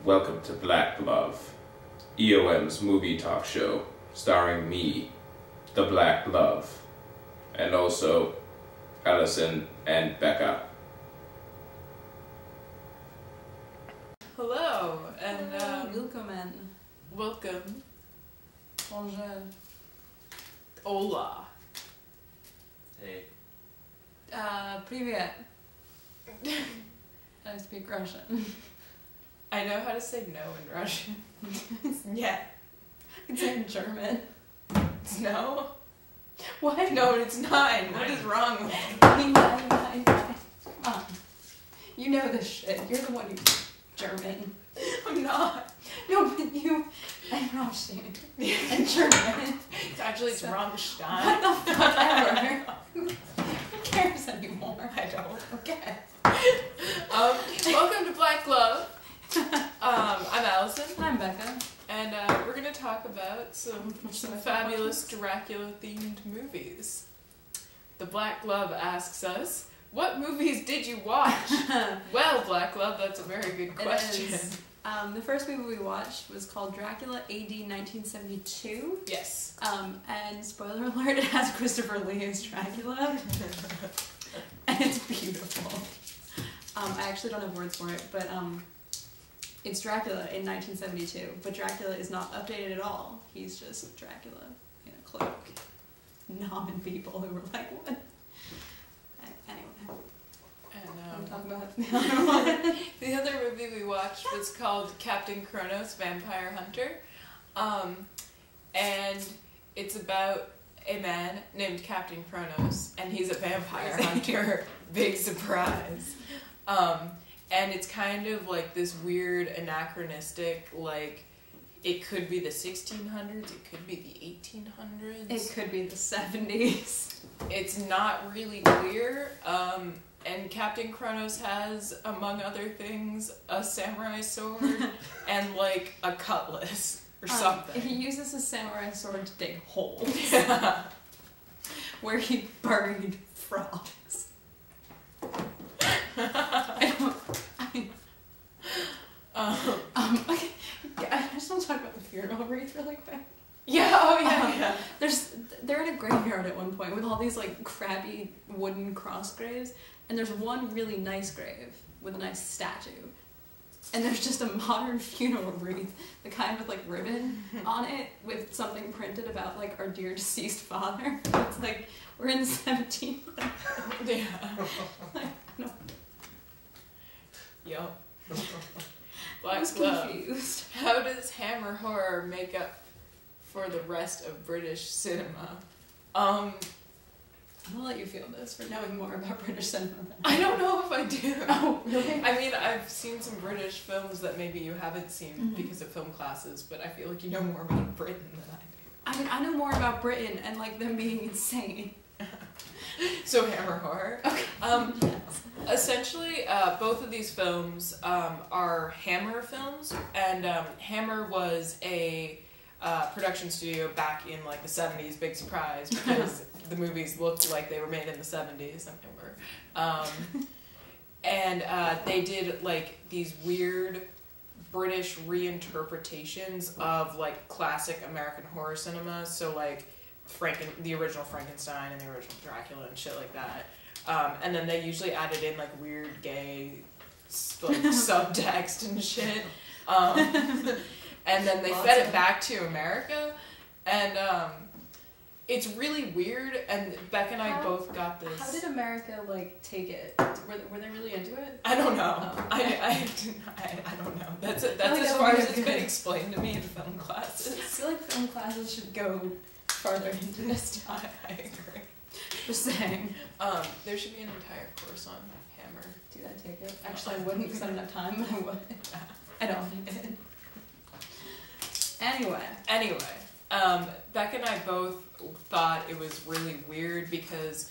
Welcome to Black Love, EOM's movie talk show, starring me, the Black Love, and also Allison and Becca. Hello, and welcome. Bonjour. Hola. Hey. Привет. I speak Russian. I know how to say no in Russian. Yeah. It's in German. It's no? What? No, it's nine. What is wrong with me? Nine. You know this shit. You're the one who's German. I'm not. No, but you and Russian and German. It's Rammstein. What the fuck ever? Who cares anymore? I don't. Okay. Welcome to Black Love. I'm Allison. I'm Becca. And we're going to talk about some fabulous Dracula-themed movies. The Black Glove asks us, what movies did you watch? Well, Black Glove, that's a very good question. It is. The first movie we watched was called Dracula AD 1972. Yes. And spoiler alert, it has Christopher Lee as Dracula. And it's beautiful. I actually don't have words for it, but it's Dracula in 1972, but Dracula is not updated at all. He's just Dracula in a cloak, nomming people who were like, what? Anyway. And Talk about the other movie we watched was called Captain Kronos, Vampire Hunter. And it's about a man named Captain Kronos, and he's a vampire hunter. Big surprise. And it's kind of like this weird anachronistic, like, it could be the 1600s, it could be the 1800s. It could be the 70s. It's not really clear. And Captain Kronos has, among other things, a samurai sword and, like, a cutlass or something. He uses a samurai sword to dig holes. Where he buried frogs. Okay. I just want to talk about the funeral wreath really quick. Yeah, They're in a graveyard at one point with all these like crappy wooden cross graves, and there's one really nice grave with a nice statue, and there's just a modern funeral wreath, the kind with like ribbon on it with something printed about like our dear deceased father. It's like we're in the 1700s. Yeah. Like, no. Yo. I was confused. How does Hammer horror make up for the rest of British cinema? I'm gonna let you feel this for knowing more about British cinema. I don't know if I do. Oh, really? I mean, I've seen some British films that maybe you haven't seen because of film classes, but I feel like you know more about Britain than I do. I mean, I know more about Britain and like them being insane. So Hammer horror. Okay. Yes. Essentially, both of these films are Hammer films, and Hammer was a production studio back in like the 70s. Big surprise, because the movies looked like they were made in the 70s, and they were. And they did like these weird British reinterpretations of like classic American horror cinema. So like the original Frankenstein and the original Dracula and shit like that. And then they usually added in like weird gay like subtext and shit. And then they fed it back to America, and it's really weird. And Beck and I both got this. How did America like take it? Were they really into it? I don't know. Oh. I don't know. That's as far as it's been explained to me in film classes. I feel like film classes should go farther into this stuff. I agree. Just saying. There should be an entire course on Hammer. Dude, I'd take it. Actually, I wouldn't because I don't have time, but I would. I don't need it. Anyway, Beck and I both thought it was really weird because,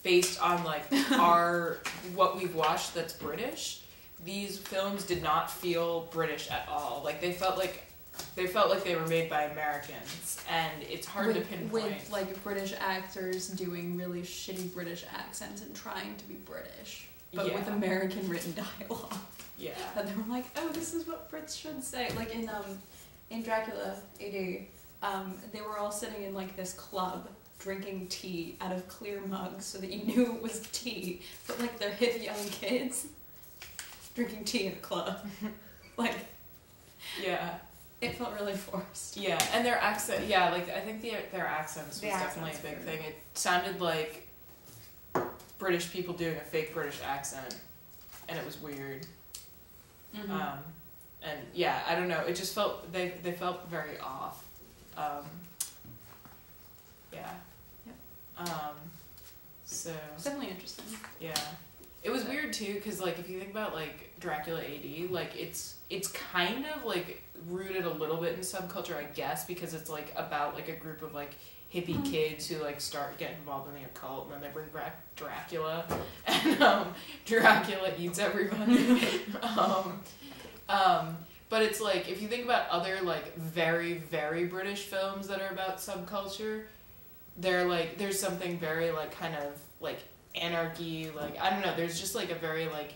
based on like what we've watched that's British, these films did not feel British at all. Like they felt like they were made by Americans, and it's hard to pinpoint. With like British actors doing really shitty British accents and trying to be British, but with American written dialogue. Yeah. paragraph that they were like, oh, this is what Brits should say. Like in Dracula AD, they were all sitting in like this club drinking tea out of clear mugs so that you knew it was tea, but like they're hip young kids drinking tea in a club. Like, yeah. It felt really forced. Yeah, and their accent, yeah, like, I think their accents was definitely a big thing. It sounded like British people doing a fake British accent, and it was weird. Mm-hmm. And yeah, I don't know, it just felt, they felt very off. Yeah. Yep. So. It's definitely interesting. Yeah. It was weird too, because like if you think about like Dracula AD, like it's kind of like rooted a little bit in subculture, I guess, because it's like about like a group of like hippie kids who like start getting involved in the occult, and then they bring back Dracula, and Dracula eats everybody. But it's like if you think about other like very, very British films that are about subculture, they're like there's something very like kind of like anarchy, like I don't know, there's just like a very like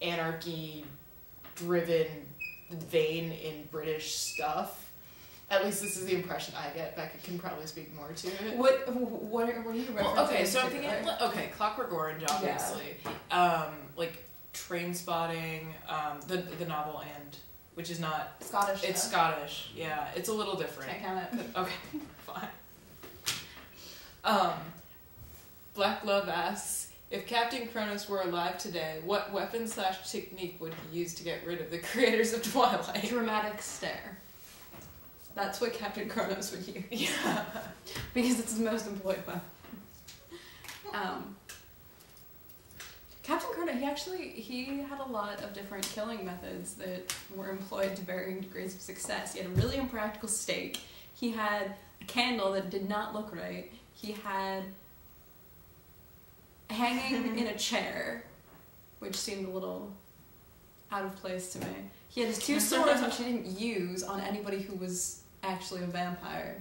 anarchy driven vein in British stuff. At least this is the impression I get. Becca can probably speak more to it. What are you referencing? Well, okay, so I'm thinking Clockwork Orange, obviously. Yeah. Like Train Spotting, the novel, and which is not Scottish. It's Scottish, yeah. It's a little different. Can't count it. Okay, fine. Black Love asks, if Captain Kronos were alive today, what weapon/technique would he use to get rid of the creators of Twilight? Dramatic stare. That's what Captain Kronos would use. Yeah. Because it's his most employed weapon. Captain Kronos, he had a lot of different killing methods that were employed to varying degrees of success. He had a really impractical stake. He had a candle that did not look right. He had hanging in a chair, which seemed a little out of place to me. He had his two swords, which he didn't use on anybody who was actually a vampire,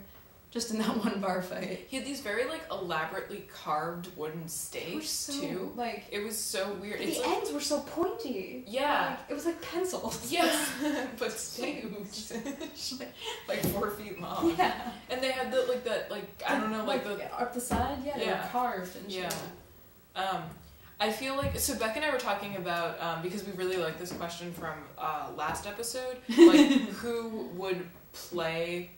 just in that one bar fight. He had these very like elaborately carved wooden stakes too. Like it was so weird. The ends were so pointy. Yeah, like, it was like pencils. Yes, but huge, like 4 feet long. Yeah, and they had I don't know like the up the side. Yeah, they were carved and shit. Yeah. I feel like, so Beck and I were talking about, because we really like this question from last episode, like who would play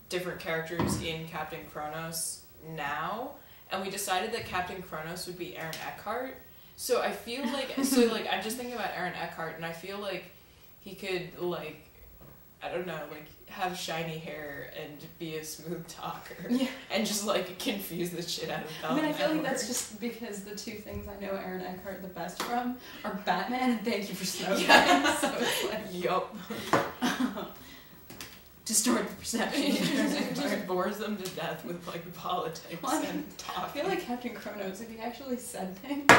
different characters in Captain Kronos now, and we decided that Captain Kronos would be Aaron Eckhart. So I feel like, I'm just thinking about Aaron Eckhart, and I feel like he could, like, I don't know, like, have shiny hair and be a smooth talker. Yeah. And just, like, confuse the shit out of them. I mean, I feel like that's just because the two things I know Aaron Eckhart the best from are Batman and Thank You for Smoking. Yeah. So it's like... Yup. Distort the perception. It just bores them to death with, like, politics and talking. I feel like Captain Kronos, if he actually said things,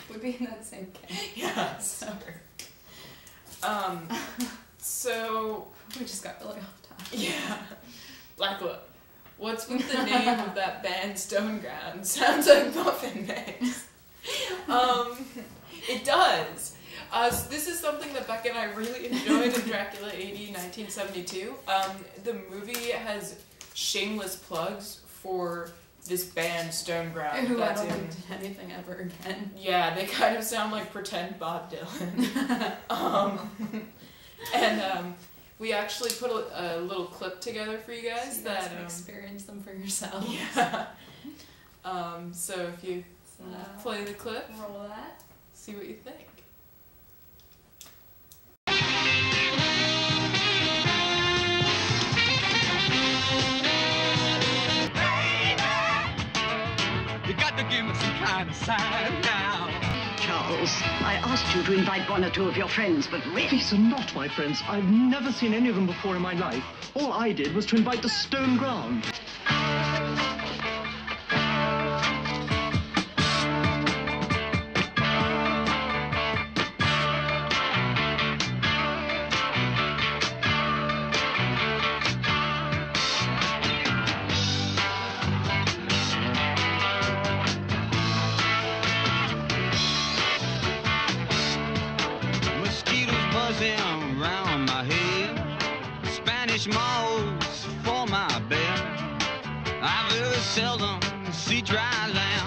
would be in that same camp. Yeah, so... So... We just got really off topic. Yeah. Blackwood. What's with the name of that band Stoneground? Sounds like Muffin Mix. It does. So this is something that Becca and I really enjoyed in Dracula AD 1972. The movie has shameless plugs for this band Stoneground. Who I don't think did anything ever again. Yeah, they kind of sound like pretend Bob Dylan. And we actually put a little clip together for you guys so that can experience them for yourselves. Yeah. So if you play the clip, roll that, see what you think. You got to give me some kind of sign now. Charles, I asked you to invite one or two of your friends, but really... These are not my friends. I've never seen any of them before in my life. All I did was to invite the Stone Ground. nothing around my head. Spanish moss for my bed. I very seldom see dry land.